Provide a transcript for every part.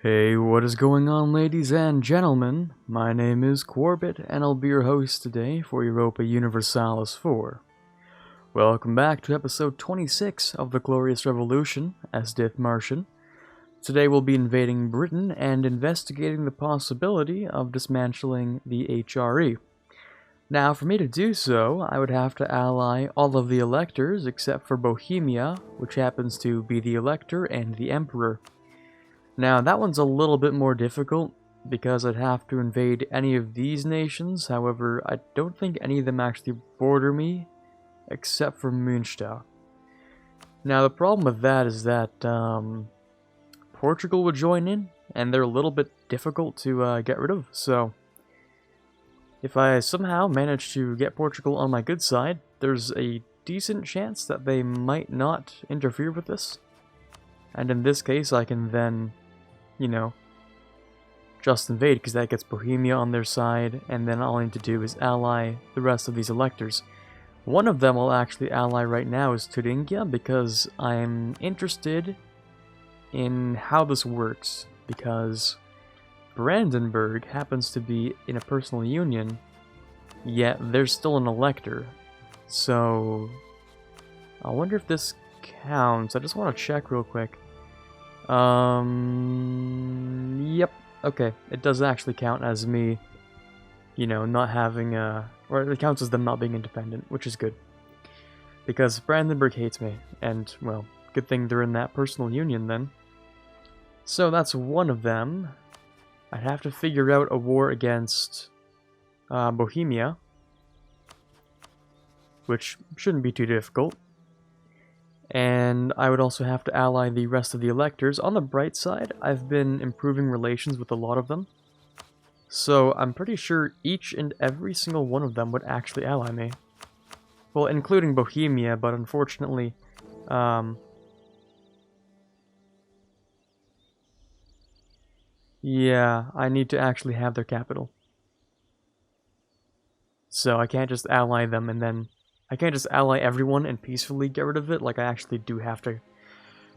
Hey, what is going on, ladies and gentlemen? My name is Quarbit, and I'll be your host today for Europa Universalis 4. Welcome back to episode 26 of the Glorious Revolution as Dithmarschen. Today we'll be invading Britain and investigating the possibility of dismantling the HRE. Now, for me to do so, I would have to ally all of the electors except for Bohemia, which happens to be the elector and the emperor. Now, that one's a little bit more difficult, because I'd have to invade any of these nations. However, I don't think any of them actually border me, except for Münster. Now, the problem with that is that Portugal would join in, and they're a little bit difficult to get rid of, so if I somehow manage to get Portugal on my good side, there's a decent chance that they might not interfere with this. And in this case, I can then, just invade, because that gets Bohemia on their side, and then all I need to do is ally the rest of these electors. One of them I'll actually ally right now is Thuringia, because I'm interested in how this works, because Brandenburg happens to be in a personal union, yet there's still an elector. So I wonder if this counts. I just want to check real quick. Yep, okay, it does actually count as me, not having or it counts as them not being independent, which is good. Because Brandenburg hates me, and, well, good thing they're in that personal union then. So that's one of them. I'd have to figure out a war against Bohemia, which shouldn't be too difficult. And I would also have to ally the rest of the electors. On the bright side, I've been improving relations with a lot of them. So I'm pretty sure each and every single one of them would actually ally me. Well, including Bohemia, but unfortunately, yeah, I need to actually have their capital. So I can't just ally them and then... I can't just ally everyone and peacefully get rid of it. Like, I actually do have to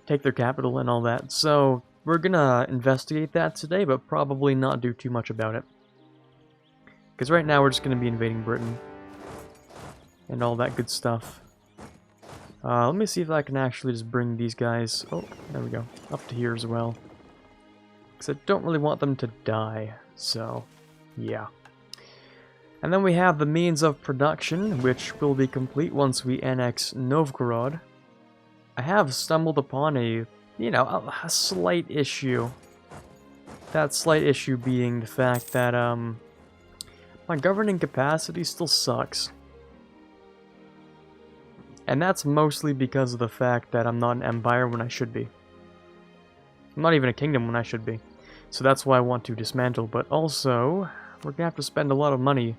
take their capital and all that. So we're gonna investigate that today, but probably not do too much about it. Because right now we're just gonna be invading Britain. And all that good stuff. Let me see if I can actually just bring these guys... Oh, there we go. Up to here as well. Because I don't really want them to die, so yeah. And then we have the means of production, which will be complete once we annex Novgorod. I have stumbled upon a slight issue. That slight issue being the fact that, my governing capacity still sucks. And that's mostly because of the fact that I'm not an empire when I should be. I'm not even a kingdom when I should be. So that's why I want to dismantle, but also, we're gonna have to spend a lot of money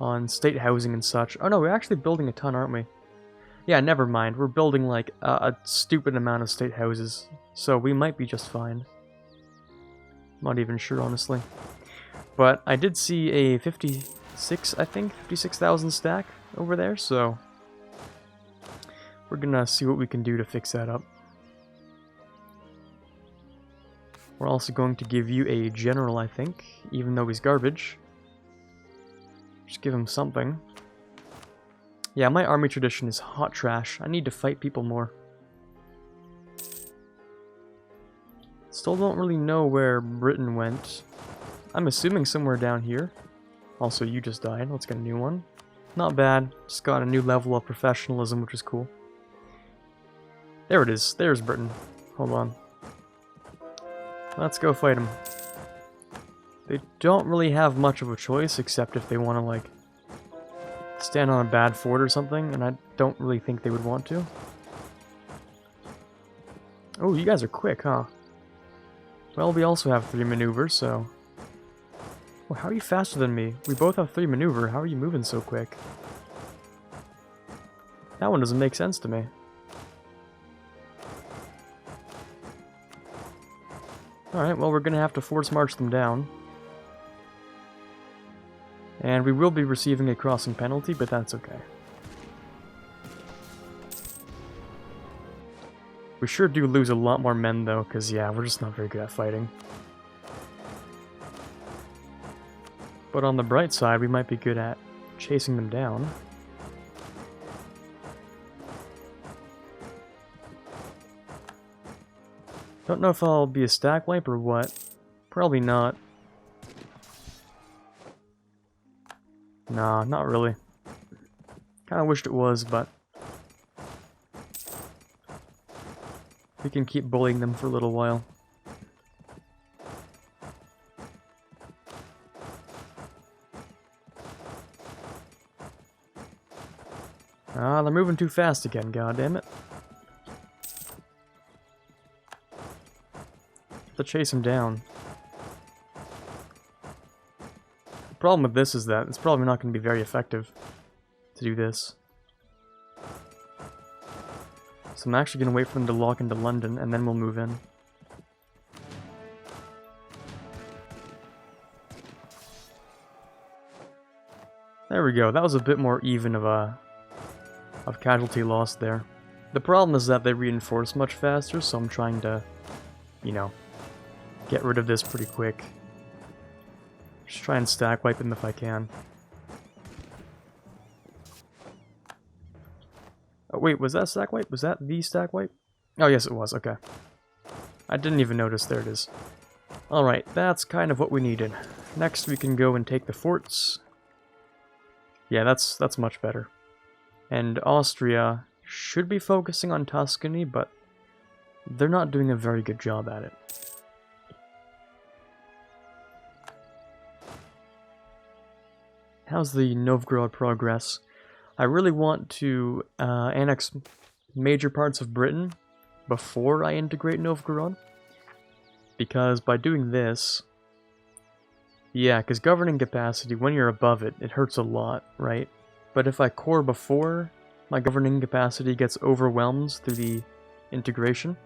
on state housing and such. Oh no, we're actually building a ton, aren't we? Yeah, never mind. We're building like a stupid amount of state houses, so we might be just fine. Not even sure, honestly. But I did see a 56,000 stack over there, so we're gonna see what we can do to fix that up. We're also going to give you a general, I think, even though he's garbage. Just give him something. Yeah, my army tradition is hot trash. I need to fight people more. Still don't really know where Britain went. I'm assuming somewhere down here. Also, you just died. Let's get a new one. Not bad. Just got a new level of professionalism, which is cool. There it is. There's Britain. Hold on. Let's go fight them. They don't really have much of a choice, except if they want to, like, stand on a bad fort or something, and I don't really think they would want to. Oh, you guys are quick, huh? Well, we also have 3 maneuver, so... Oh, how are you faster than me? We both have 3 maneuver. How are you moving so quick? That one doesn't make sense to me. Alright, well, we're gonna have to force march them down. And we will be receiving a crossing penalty, but that's okay. We sure do lose a lot more men, though, because, yeah, we're just not very good at fighting. But on the bright side, we might be good at chasing them down. Don't know if I'll be a stack wipe or what. Probably not. Nah, not really. Kinda wished it was, but we can keep bullying them for a little while. Ah, they're moving too fast again, goddammit. To chase him down. The problem with this is that it's probably not going to be very effective to do this. So I'm actually going to wait for them to lock into London, and then we'll move in. There we go. That was a bit more even of casualty loss there. The problem is that they reinforce much faster, so I'm trying to, you know, get rid of this pretty quick. Just try and stack wipe them if I can. Oh wait, was that stack wipe? Was that the stack wipe? Oh yes it was, okay. I didn't even notice, there it is. Alright, that's kind of what we needed. Next we can go and take the forts. Yeah, that's much better. And Austria should be focusing on Tuscany, but they're not doing a very good job at it. How's the Novgorod progress? I really want to annex major parts of Britain before I integrate Novgorod. Because by doing this... Yeah, because governing capacity, when you're above it, it hurts a lot, right? But if I core before my governing capacity gets overwhelmed through the integration,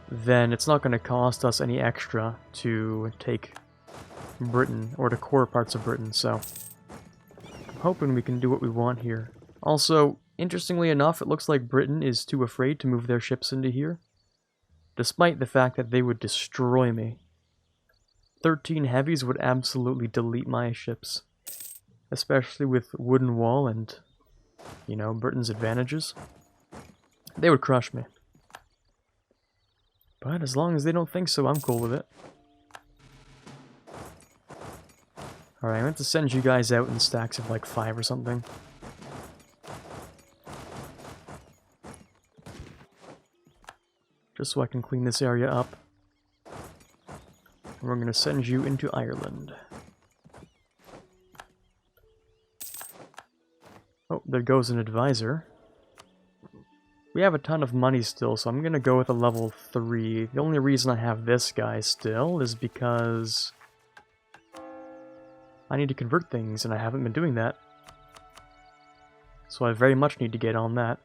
then it's not going to cost us any extra to take Britain, or to core parts of Britain, so I'm hoping we can do what we want here. Also, interestingly enough, it looks like Britain is too afraid to move their ships into here, despite the fact that they would destroy me. 13 heavies would absolutely delete my ships, especially with wooden wall and, you know, Britain's advantages. They would crush me. But as long as they don't think so, I'm cool with it. Alright, I'm going to send you guys out in stacks of like 5 or something. Just so I can clean this area up. And we're going to send you into Ireland. Oh, there goes an advisor. We have a ton of money still, so I'm going to go with a level 3. The only reason I have this guy still is because I need to convert things, and I haven't been doing that. So I very much need to get on that.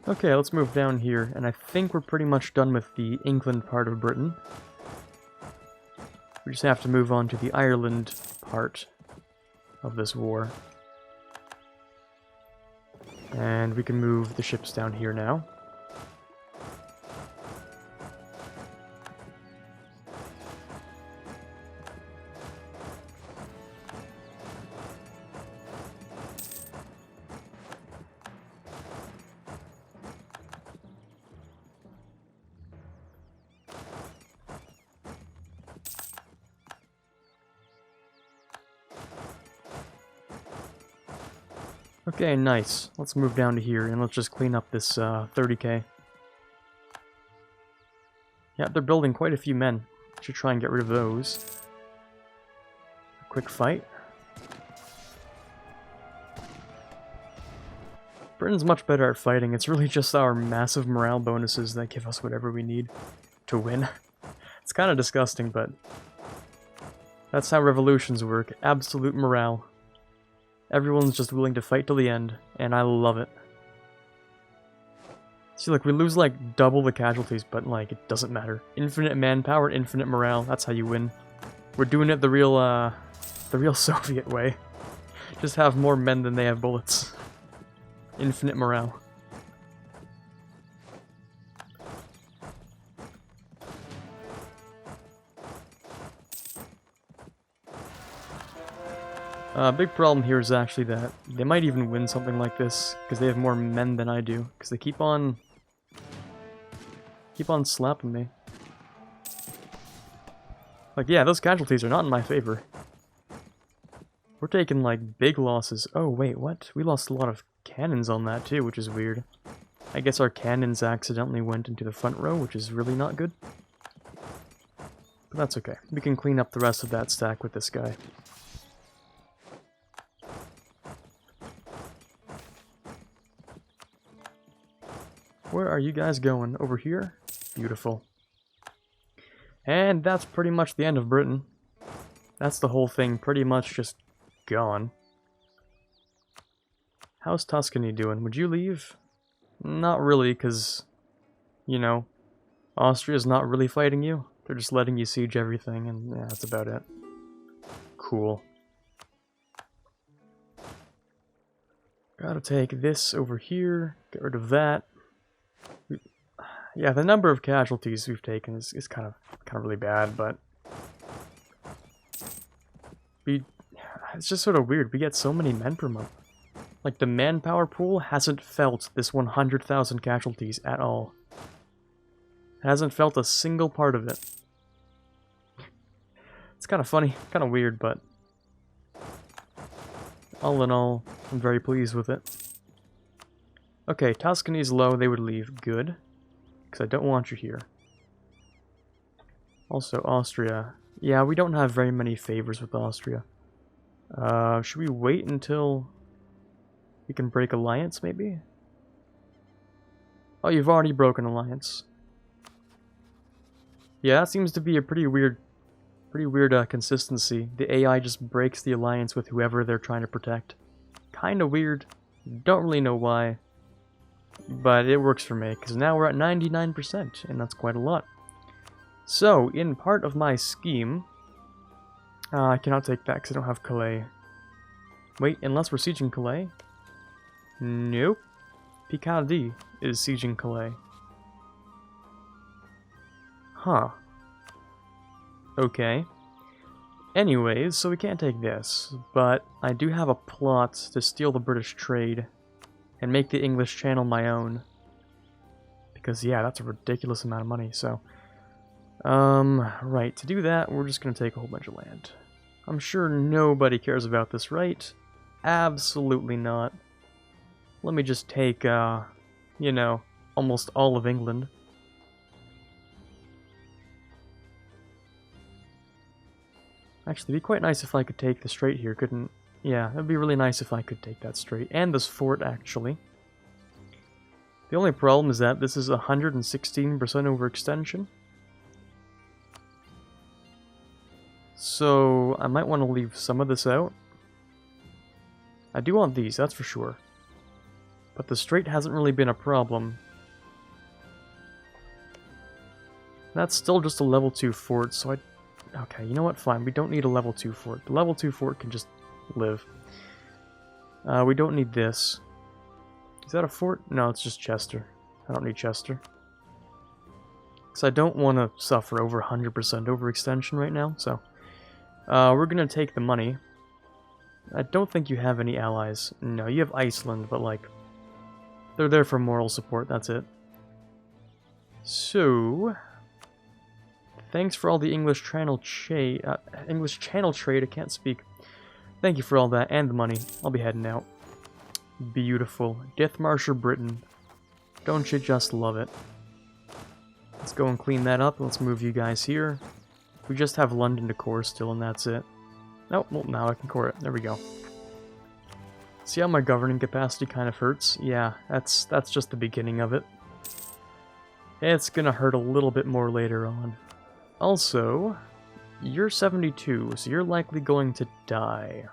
Okay, let's move down here, and I think we're pretty much done with the England part of Britain. We just have to move on to the Ireland part of this war. And we can move the ships down here now. Okay, nice. Let's move down to here, and let's just clean up this 30k. Yeah, they're building quite a few men. Should try and get rid of those. A quick fight. Britain's much better at fighting. It's really just our massive morale bonuses that give us whatever we need to win. It's kind of disgusting, but that's how revolutions work. Absolute morale. Everyone's just willing to fight till the end, and I love it. See, look, we lose like double the casualties, but like, it doesn't matter. Infinite manpower, infinite morale, that's how you win. We're doing it the real Soviet way. Just have more men than they have bullets. Infinite morale. Big problem here is actually that they might even win something like this because they have more men than I do. Because they keep on slapping me. Like, yeah, those casualties are not in my favor. We're taking like big losses. Oh wait, what? We lost a lot of cannons on that too, which is weird. I guess our cannons accidentally went into the front row, which is really not good. But that's okay. We can clean up the rest of that stack with this guy. Where are you guys going? Over here? Beautiful. And that's pretty much the end of Britain. That's the whole thing pretty much just gone. How's Tuscany doing? Would you leave? Not really, because, you know, Austria's not really fighting you. They're just letting you siege everything, and yeah, that's about it. Cool. Gotta take this over here, get rid of that. Yeah, the number of casualties we've taken is kind of really bad, but it's just sort of weird. We get so many men per month. Like, the manpower pool hasn't felt this 100,000 casualties at all. It hasn't felt a single part of it. It's kind of funny, kind of weird, but all in all, I'm very pleased with it. Okay, Tuscany's low, they would leave. Good. Because I don't want you here. Also, Austria. Yeah, we don't have very many favors with Austria. Should we wait until we can break alliance, maybe? Oh, you've already broken alliance. Yeah, that seems to be a pretty weird consistency. The AI just breaks the alliance with whoever they're trying to protect. Kinda weird. Don't really know why. But it works for me, because now we're at 99%, and that's quite a lot. So, in part of my scheme... I cannot take that, because I don't have Calais. Wait, unless we're sieging Calais? Nope. Picardy is sieging Calais. Huh. Okay. Anyways, so we can't take this, but I do have a plot to steal the British trade and make the English Channel my own. Because, yeah, that's a ridiculous amount of money, so... right, to do that, we're just gonna take a whole bunch of land. I'm sure nobody cares about this, right? Absolutely not. Let me just take, you know, almost all of England. Actually, it'd be quite nice if I could take the strait here, couldn't... Yeah, it'd be really nice if I could take that strait. And this fort, actually. The only problem is that this is 116% overextension. So, I might want to leave some of this out. I do want these, that's for sure. But the strait hasn't really been a problem. That's still just a level 2 fort, so okay, you know what, fine, we don't need a level 2 fort. The level 2 fort can just live. We don't need this. Is that a fort? No, it's just Chester. I don't need Chester. Because I don't want to suffer over 100% overextension right now, so... we're gonna take the money. I don't think you have any allies. No, you have Iceland, but like... they're there for moral support, that's it. So... thanks for all the English Channel trade, I can't speak. Thank you for all that, and the money. I'll be heading out. Beautiful. Dithmarscher, Britain. Don't you just love it? Let's go and clean that up. Let's move you guys here. We just have London to core still, and that's it. Oh, well, now I can core it. There we go. See how my governing capacity kind of hurts? Yeah, that's just the beginning of it. It's gonna hurt a little bit more later on. Also... you're 72, so you're likely going to die.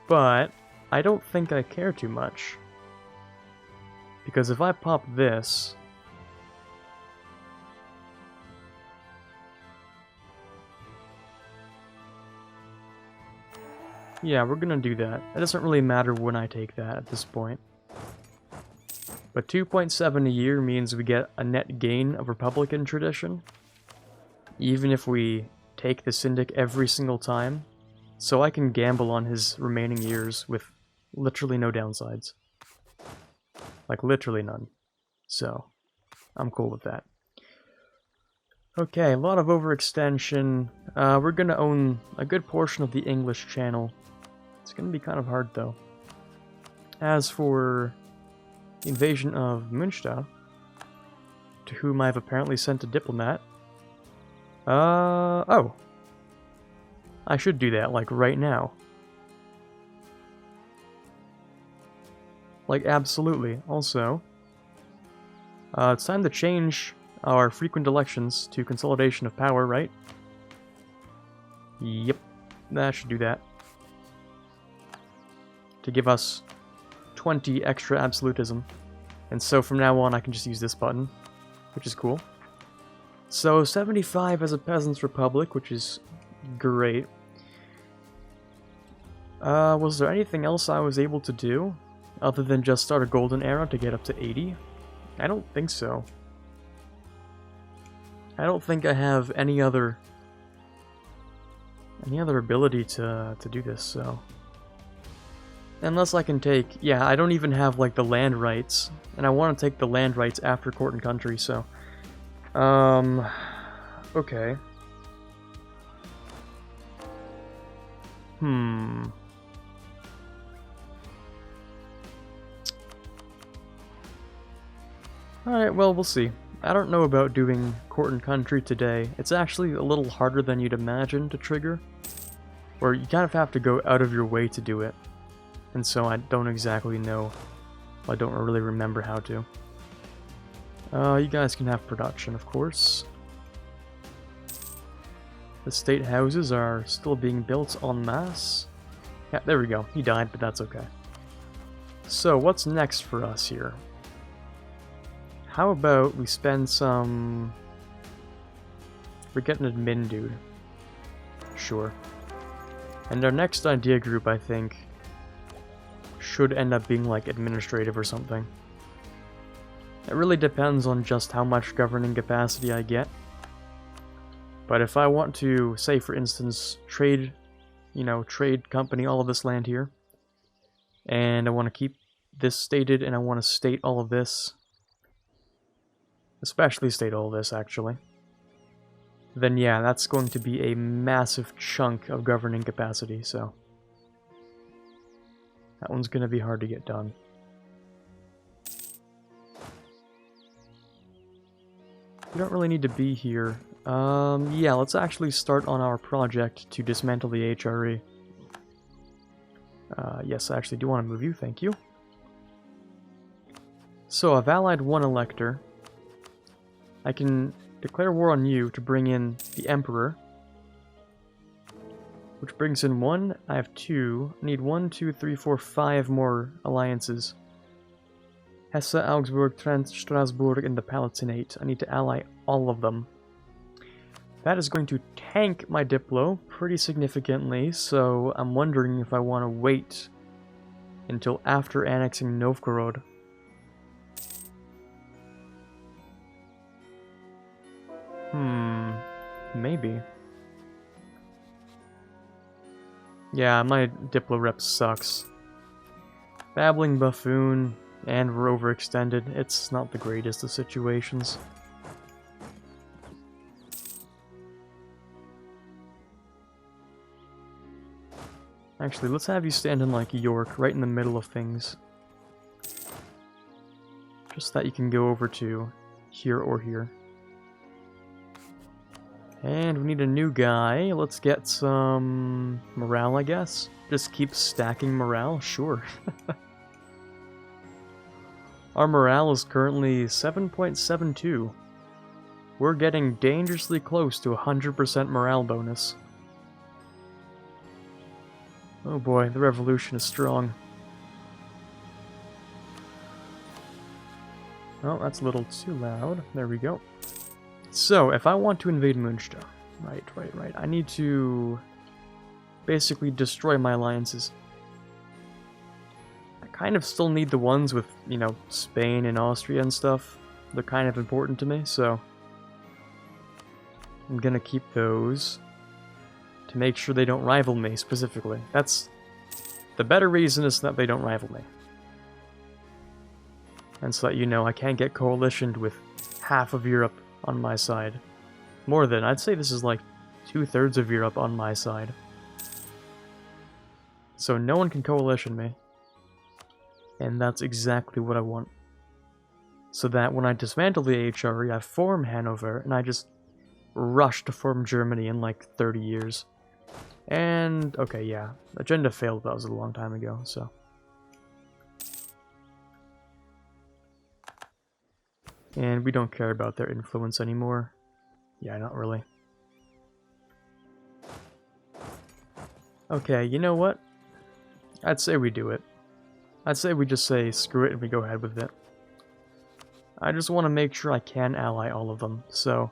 But I don't think I care too much. Because if I pop this... Yeah, we're gonna do that. It doesn't really matter when I take that at this point. But 2.7 a year means we get a net gain of Republican tradition, even if we take the Syndic every single time, so I can gamble on his remaining years with literally no downsides. Like, literally none. So, I'm cool with that. Okay, a lot of overextension. We're gonna own a good portion of the English Channel. It's gonna be kind of hard, though. As for the invasion of Münster, to whom I've apparently sent a diplomat. Oh. I should do that, like, right now. Like, absolutely. Also, it's time to change our frequent elections to consolidation of power, right? Yep, that should do that. To give us 20 extra absolutism. And so from now on I can just use this button, which is cool. So 75 as a peasants republic, which is great. Was there anything else I was able to do other than just start a golden era to get up to 80? I don't think so. I don't think I have any other ability to do this, so. Unless I can take, yeah, I don't even have like the land rights, and I want to take the land rights after court and country, so. Okay. Alright, well, we'll see. I don't know about doing court and country today. It's actually a little harder than you'd imagine to trigger, or you kind of have to go out of your way to do it. And so I don't exactly know. I don't really remember how to. You guys can have production, of course. The state houses are still being built en masse. Yeah, there we go. He died, but that's okay. So, what's next for us here? How about we spend some... We're getting an admin dude. Sure. And our next idea group, I think, should end up being like administrative or something. It really depends on just how much governing capacity I get. But if I want to, say for instance, trade, trade company all of this land here, and I want to keep this stated, and I want to state all of this, especially state all of this actually, then yeah, that's going to be a massive chunk of governing capacity, so that one's going to be hard to get done. You don't really need to be here. Yeah, let's actually start on our project to dismantle the HRE. Yes, I actually do want to move you, thank you. So, I've allied one elector. I can declare war on you to bring in the Emperor. Which brings in one. I have two. I need 1, 2, 3, 4, 5 more alliances. Hesse, Augsburg, Trent, Strasbourg, and the Palatinate. I need to ally all of them. That is going to tank my Diplo pretty significantly, so I'm wondering if I want to wait until after annexing Novgorod. Maybe. Yeah, my Diplo rep sucks. Babbling buffoon, and we're overextended. It's not the greatest of situations. Actually, let's have you stand in like York, right in the middle of things. Just that you can go over to here or here. And we need a new guy. Let's get some morale, I guess. Just keep stacking morale? Sure. Our morale is currently 7.72. We're getting dangerously close to 100% morale bonus. Oh boy, the revolution is strong. Oh, that's a little too loud. There we go. So, if I want to invade Münster, right, I need to basically destroy my alliances. I kind of still need the ones with, you know, Spain and Austria and stuff. They're kind of important to me, so I'm gonna keep those to make sure they don't rival me specifically. That's the better reason, is that they don't rival me. And so that, you know, I can't get coalitioned with half of Europe on my side. More than, I'd say this is like 2/3 of Europe on my side. So no one can coalition me. And that's exactly what I want. So that when I dismantle the HRE, I form Hanover, and I just rush to form Germany in like 30 years. And, okay, yeah, agenda failed, that was a long time ago, so. And we don't care about their influence anymore. Yeah, not really. Okay, you know what? I'd say we do it. I'd say we just say screw it and we go ahead with it. I just want to make sure I can ally all of them, so...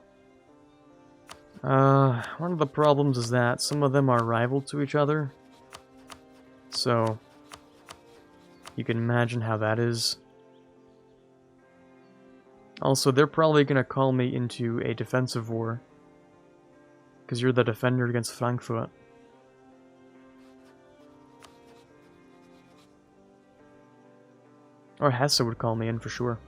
one of the problems is that some of them are rival to each other. So... you can imagine how that is. Also, they're probably gonna call me into a defensive war. Because you're the defender against Frankfurt. Or Hesse would call me in for sure.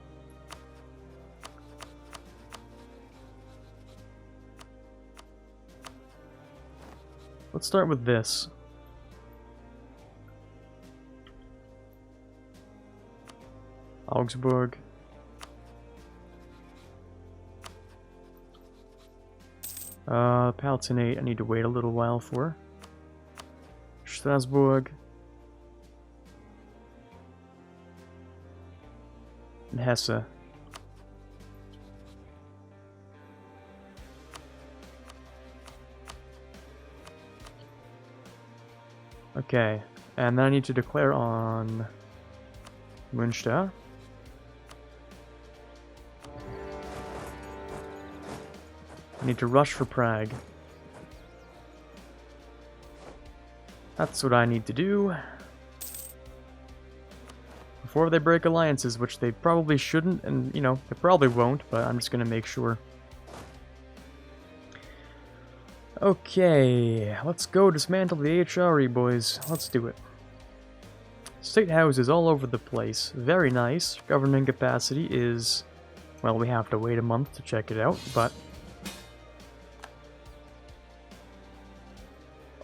Let's start with this. Augsburg. Palatinate, I need to wait a little while for. Strasbourg. And Hesse. Okay, and then I need to declare on Münster. I need to rush for Prague. That's what I need to do. Before they break alliances, which they probably shouldn't, and, you know, they probably won't, but I'm just gonna make sure. Okay, let's go dismantle the HRE, boys. Let's do it. State houses all over the place. Very nice. Governing capacity is... well, we have to wait a month to check it out, but...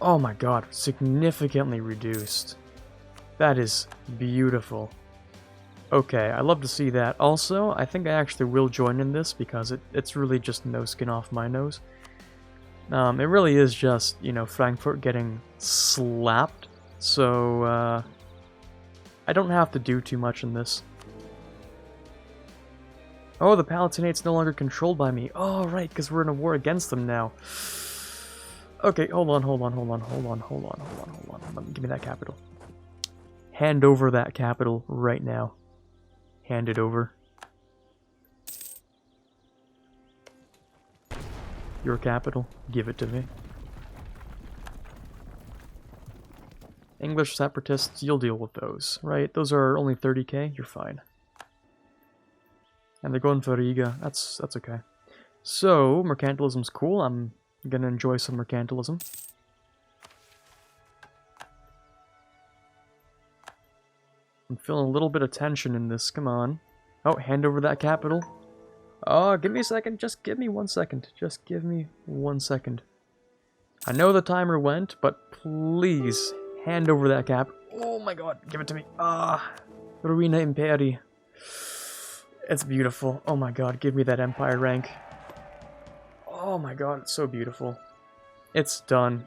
oh my god, significantly reduced. That is beautiful. Okay, I love to see that. Also, I think I actually will join in this because it's really just no skin off my nose. It really is just, you know, Frankfurt getting slapped, so I don't have to do too much in this. Oh, the Palatinate's no longer controlled by me. Oh, right, because we're in a war against them now. Okay, hold on. Give me that capital. Hand over that capital right now. Hand it over. Your capital, give it to me. English separatists, you'll deal with those, right? Those are only 30k, you're fine. And they're going for Riga, that's okay. So, mercantilism's cool, I'm gonna enjoy some mercantilism. I'm feeling a little bit of tension in this, come on. Oh, hand over that capital. Oh, give me a second. Just give me 1 second. Just give me 1 second. I know the timer went, but please hand over that cap. Oh my god, give it to me. Ruina Imperi. It's beautiful. Oh my god, give me that empire rank. Oh my god, it's so beautiful. It's done.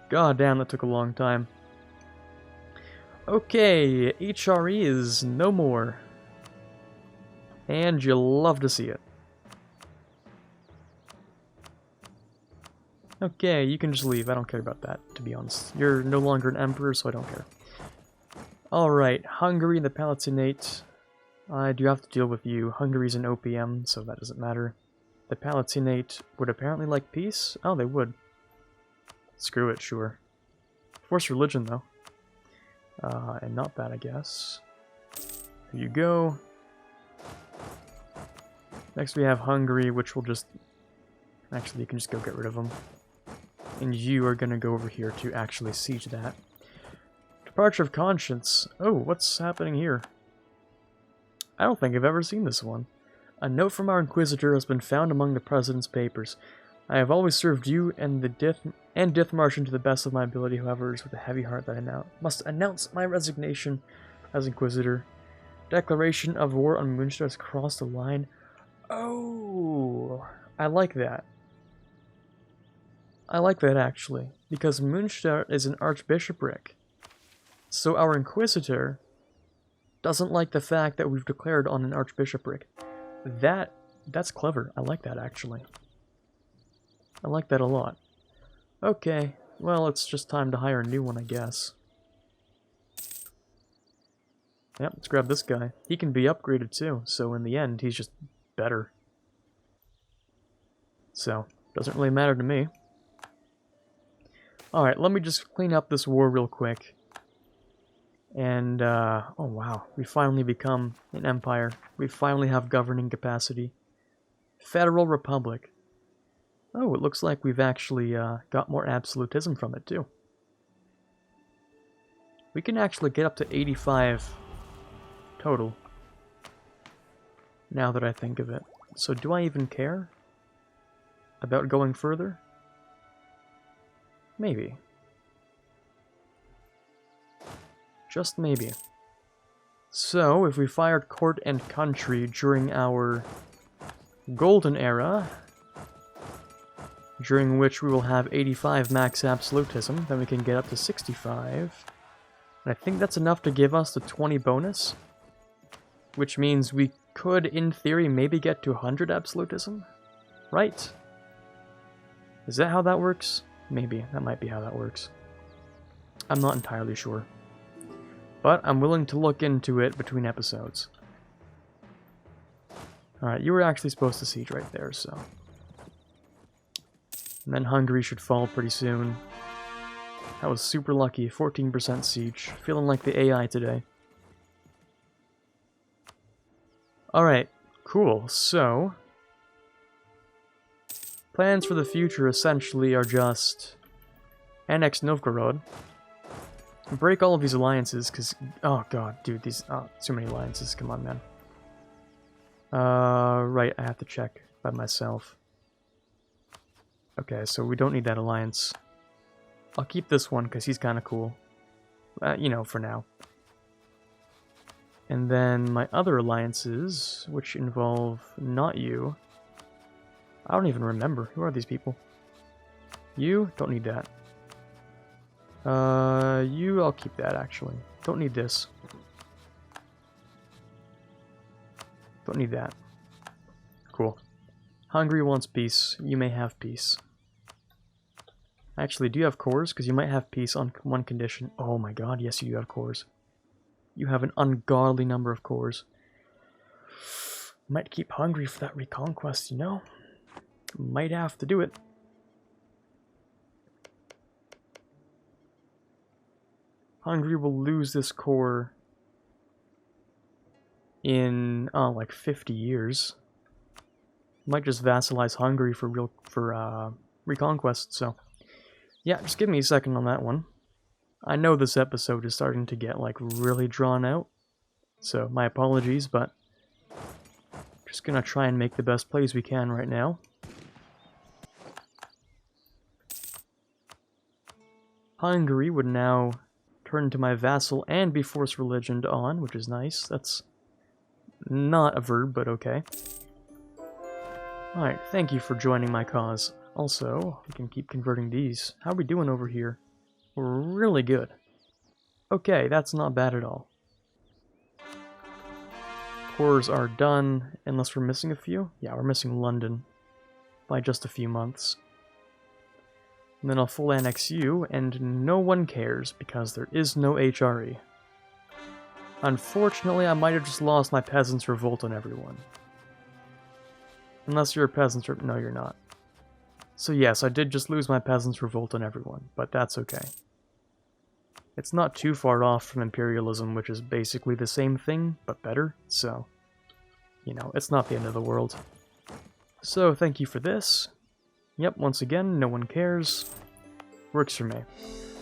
God damn, that took a long time. Okay, HRE is no more. And you'll love to see it. Okay, you can just leave. I don't care about that, to be honest. You're no longer an emperor, so I don't care. Alright, Hungary and the Palatinate. I do have to deal with you. Hungary's an OPM, so that doesn't matter. The Palatinate would apparently like peace? Oh, they would. Screw it, sure. Force religion, though. And not that, I guess. Here you go. Next we have Hungary, which will just... Actually, you can just go get rid of them. And you are gonna go over here to actually siege that. Departure of Conscience. Oh, what's happening here? I don't think I've ever seen this one. A note from our Inquisitor has been found among the President's papers. I have always served you and the Dithmarschen to the best of my ability, however, it is with a heavy heart that I now must announce my resignation as Inquisitor. Declaration of war on Münster has crossed the line. Oh, I like that. I like that, actually, because Münster is an archbishopric. So our Inquisitor doesn't like the fact that we've declared on an archbishopric. That's clever. I like that, actually. I like that a lot. Okay, well, it's just time to hire a new one, I guess. Yep, let's grab this guy. He can be upgraded too, so in the end, he's just better. So, doesn't really matter to me. Alright, let me just clean up this war real quick. And, oh wow, we finally become an empire. We finally have governing capacity. Federal Republic. Oh, it looks like we've actually got more absolutism from it, too. We can actually get up to 85 total. Now that I think of it. So do I even care about going further? Maybe. Just maybe. So, if we fired court and country during our golden era, during which we will have 85 max absolutism, then we can get up to 65. And I think that's enough to give us the 20 bonus, which means we could, in theory, maybe get to 100 absolutism, right? Is that how that works? Maybe. That might be how that works. I'm not entirely sure. But I'm willing to look into it between episodes. Alright, you were actually supposed to siege right there, so... And then Hungary should fall pretty soon. That was super lucky. 14% siege. Feeling like the AI today. Alright, cool. So... plans for the future essentially are just... annex Novgorod. Break all of these alliances, because... oh god, dude, these... oh, too many alliances. Come on, man. Right, I have to check by myself. Okay, so we don't need that alliance. I'll keep this one, because he's kind of cool. You know, for now. And then my other alliances, which involve not you. I don't even remember. Who are these people? You? Don't need that. You, I'll keep that, actually. Don't need this. Don't need that. Cool. Hungary wants peace. You may have peace. Actually, do you have cores? Because you might have peace on one condition. Oh my god, yes you do have cores. You have an ungodly number of cores. Might keep Hungary for that reconquest, you know? Might have to do it. Hungary will lose this core in, oh, like 50 years. Might just vassalize Hungary for reconquest, so... yeah, just give me a second on that one. I know this episode is starting to get, like, really drawn out, so my apologies, but... just gonna try and make the best plays we can right now. Hungary would now turn to my vassal and be force religioned on, which is nice. That's not a verb, but okay. Alright, thank you for joining my cause. Also, we can keep converting these. How are we doing over here? We're really good. Okay, that's not bad at all. Cores are done, unless we're missing a few. Yeah, we're missing London by just a few months. And then I'll full annex you, and no one cares, because there is no HRE. Unfortunately, I might have just lost my peasants' revolt on everyone. Unless you're a peasant, no, you're not. So yes, I did just lose my peasants' revolt on everyone, but that's okay. It's not too far off from imperialism, which is basically the same thing, but better, so, you know, it's not the end of the world. So, thank you for this. Yep, once again, no one cares. Works for me.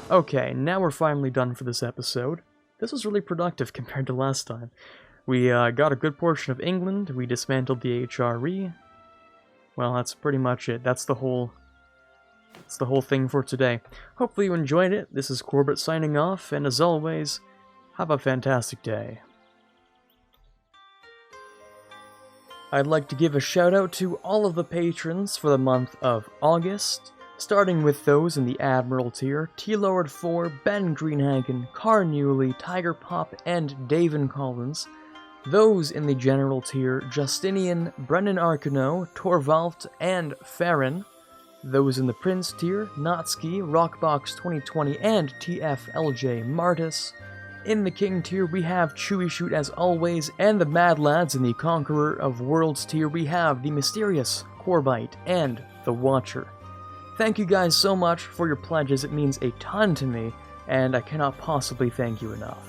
Okay, now we're finally done for this episode. This was really productive compared to last time. We got a good portion of England, we dismantled the HRE. Well, that's pretty much it. That's the whole thing for today. Hopefully you enjoyed it. This is Quarbit signing off, and as always, have a fantastic day. I'd like to give a shout out to all of the patrons for the month of August, starting with those in the Admiral tier: T-Lord 4, Ben Greenhagen, Car Newley, Tiger Pop, and Davin Collins. Those in the General tier: Justinian, Brendan Arcano, Torvald, and Farron. Those in the Prince tier: Natsuki, Rockbox 2020, and TFLJ Martis. In the King tier, we have Chewy Shoot as always, and the Mad Lads. In the Conqueror of Worlds tier, we have the Mysterious, Quarbit, and the Watcher. Thank you guys so much for your pledges, it means a ton to me, and I cannot possibly thank you enough.